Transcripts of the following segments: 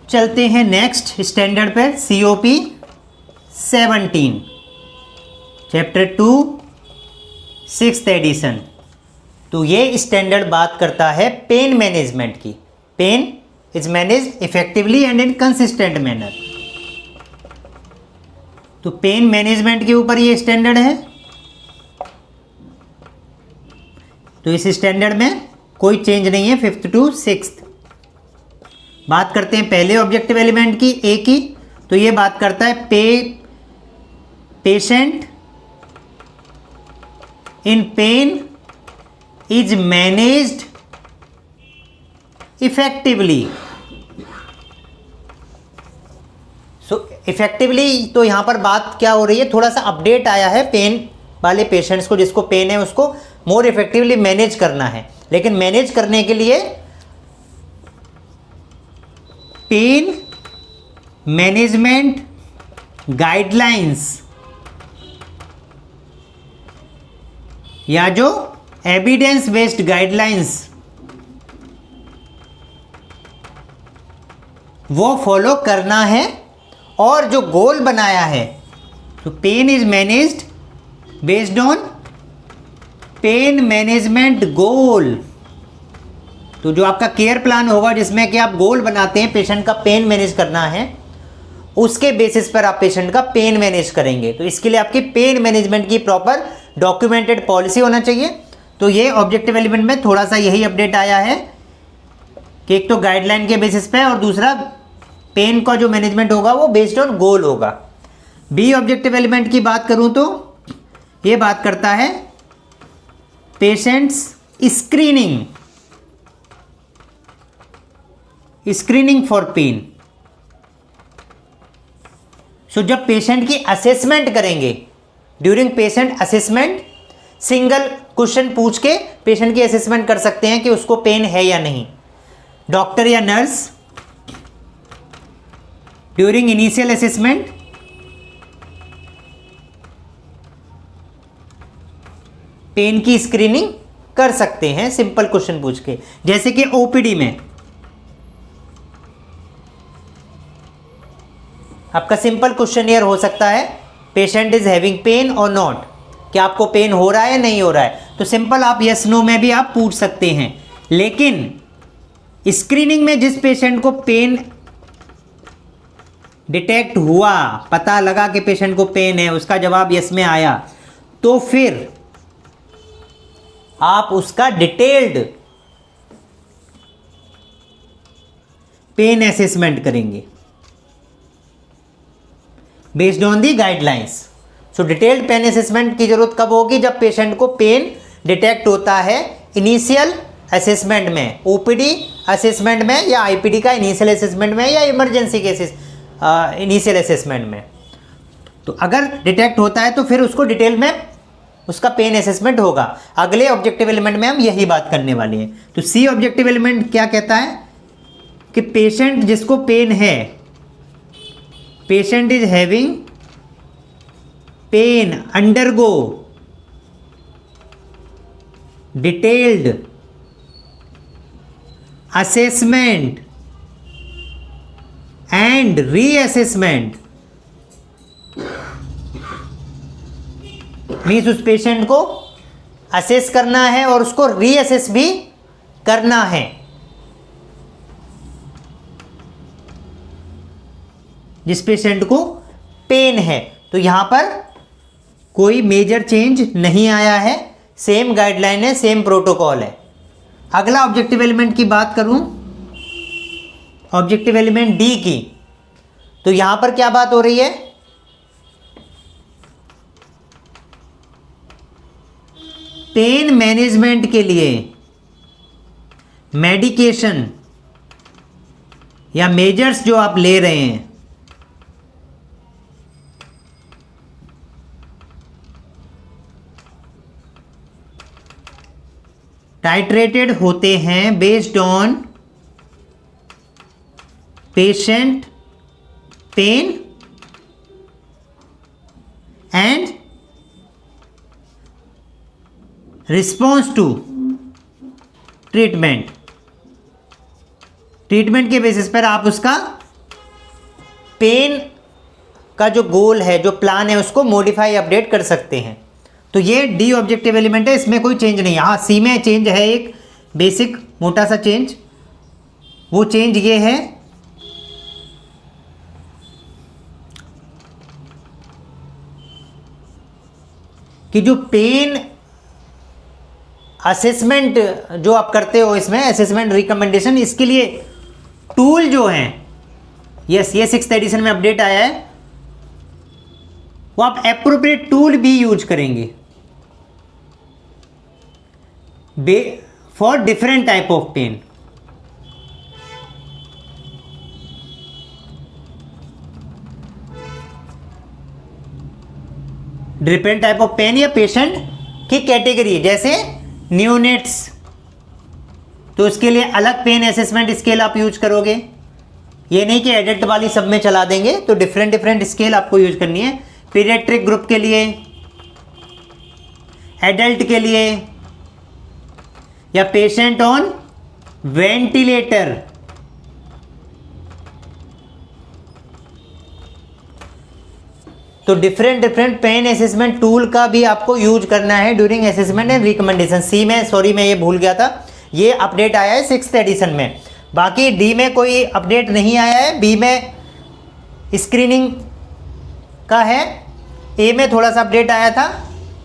चलते हैं next standard पर, COP 17 चैप्टर 2 6th एडिशन। तो ये स्टैंडर्ड बात करता है पेन मैनेजमेंट की। Pain is managed effectively and in consistent manner. तो पेन मैनेजमेंट के ऊपर ये स्टैंडर्ड है। तो इस स्टैंडर्ड में कोई चेंज नहीं है 5th to 6th। बात करते हैं पहले ऑब्जेक्टिव एलिमेंट की, ए की। तो ये बात करता है patient in pen is managed effectively. So effectively, तो यहां पर बात क्या हो रही है, थोड़ा सा अपडेट आया है। पेन वाले पेशेंट्स को, जिसको पेन है, उसको मोर इफेक्टिवली मैनेज करना है। लेकिन मैनेज करने के लिए पेन मैनेजमेंट गाइडलाइंस या जो एविडेंस बेस्ड गाइडलाइंस वो फॉलो करना है। और जो गोल बनाया है, तो pain is managed based on pain management goal. तो जो आपका केयर प्लान होगा, जिसमें कि आप गोल बनाते हैं, पेशेंट का पेन मैनेज करना है, उसके बेसिस पर आप पेशेंट का पेन मैनेज करेंगे। तो इसके लिए आपकी पेन मैनेजमेंट की प्रॉपर डॉक्यूमेंटेड पॉलिसी होना चाहिए। तो ये ऑब्जेक्टिव एलिमेंट में थोड़ा सा यही अपडेट आया है कि एक तो गाइडलाइन के बेसिस पे, और दूसरा पेन का जो मैनेजमेंट होगा वो बेस्ड ऑन गोल होगा। बी ऑब्जेक्टिव एलिमेंट की बात करूं तो ये बात करता है पेशेंट्स स्क्रीनिंग फॉर पेन। सो जब पेशेंट की असेसमेंट करेंगे, during patient assessment single question पूछ के पेशेंट की असेसमेंट कर सकते हैं कि उसको पेन है या नहीं। डॉक्टर या nurse during initial assessment pain की स्क्रीनिंग कर सकते हैं सिंपल क्वेश्चन पूछ के। जैसे कि ओपीडी में आपका सिंपल क्वेश्चनियर हो सकता है, पेशेंट इज हैविंग पेन और नॉट, कि आपको पेन हो रहा है नहीं हो रहा है। तो सिंपल आप यस नो में भी आप पूछ सकते हैं। लेकिन स्क्रीनिंग में जिस पेशेंट को पेन डिटेक्ट हुआ, पता लगा कि पेशेंट को पेन है, उसका जवाब यस में आया, तो फिर आप उसका डिटेल्ड पेन असेसमेंट करेंगे based on the guidelines. So detailed pain assessment की जरूरत कब होगी, जब पेशेंट को पेन डिटेक्ट होता है इनिशियल असेसमेंट में, ओपीडी असेसमेंट में, या आईपीडी का इनिशियल असेसमेंट में, या इमरजेंसी केसेस इनिशियल असेसमेंट में। तो अगर डिटेक्ट होता है तो फिर उसको डिटेल में उसका पेन असेसमेंट होगा। अगले ऑब्जेक्टिव एलिमेंट में हम यही बात करने वाले हैं। तो सी ऑब्जेक्टिव एलिमेंट क्या कहता है कि पेशेंट जिसको पेन है, patient is having pain, undergo detailed assessment and reassessment. Means उस पेशेंट को असेस करना है और उसको रीअसेस भी करना है। जिस पेशेंट को पेन है, तो यहां पर कोई मेजर चेंज नहीं आया है, सेम गाइडलाइन है, सेम प्रोटोकॉल है। अगला ऑब्जेक्टिव एलिमेंट की बात करूं, ऑब्जेक्टिव एलिमेंट डी की, तो यहां पर क्या बात हो रही है, पेन मैनेजमेंट के लिए मेडिकेशन या मेजर्स जो आप ले रहे हैं, टाइट्रेटेड होते हैं based on patient pain and response to treatment. Treatment के बेसिस पर आप उसका पेन का जो गोल है, जो प्लान है, उसको मॉडिफाई अपडेट कर सकते हैं। तो ये डी ऑब्जेक्टिव एलिमेंट है, इसमें कोई चेंज नहीं। हाँ, सी में चेंज है, एक बेसिक मोटा सा चेंज। वो चेंज ये है कि जो पेन असेसमेंट जो आप करते हो इसमें, असेसमेंट रिकमेंडेशन, इसके लिए टूल जो हैं, यस, ये 6th एडिशन में अपडेट आया है, वो आप एप्रोप्रिएट टूल भी यूज करेंगे for different type of pain. Different type of pain या पेशेंट की कैटेगरी, जैसे न्यूनेट्स, तो उसके लिए अलग पेन असेसमेंट स्केल आप यूज करोगे। ये नहीं कि एडल्ट वाली सब में चला देंगे, तो डिफरेंट डिफरेंट स्केल आपको यूज करनी है। पीडियाट्रिक ग्रुप के लिए, एडल्ट के लिए, या पेशेंट ऑन वेंटिलेटर, तो different different pain assessment tool का भी आपको यूज करना है during assessment and recommendation. C में, सॉरी मैं ये भूल गया था, ये अपडेट आया है 6th एडिशन में। बाकी डी में कोई अपडेट नहीं आया है। बी में स्क्रीनिंग का है। ए में थोड़ा सा अपडेट आया था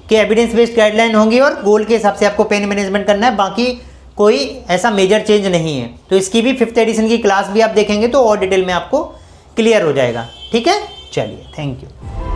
कि एविडेंस बेस्ड गाइडलाइन होंगी और गोल के हिसाब से आपको पेन मैनेजमेंट करना है। बाकी कोई ऐसा मेजर चेंज नहीं है। तो इसकी भी 5th एडिशन की क्लास भी आप देखेंगे तो और डिटेल में आपको क्लियर हो जाएगा। ठीक है, चलिए, थैंक यू।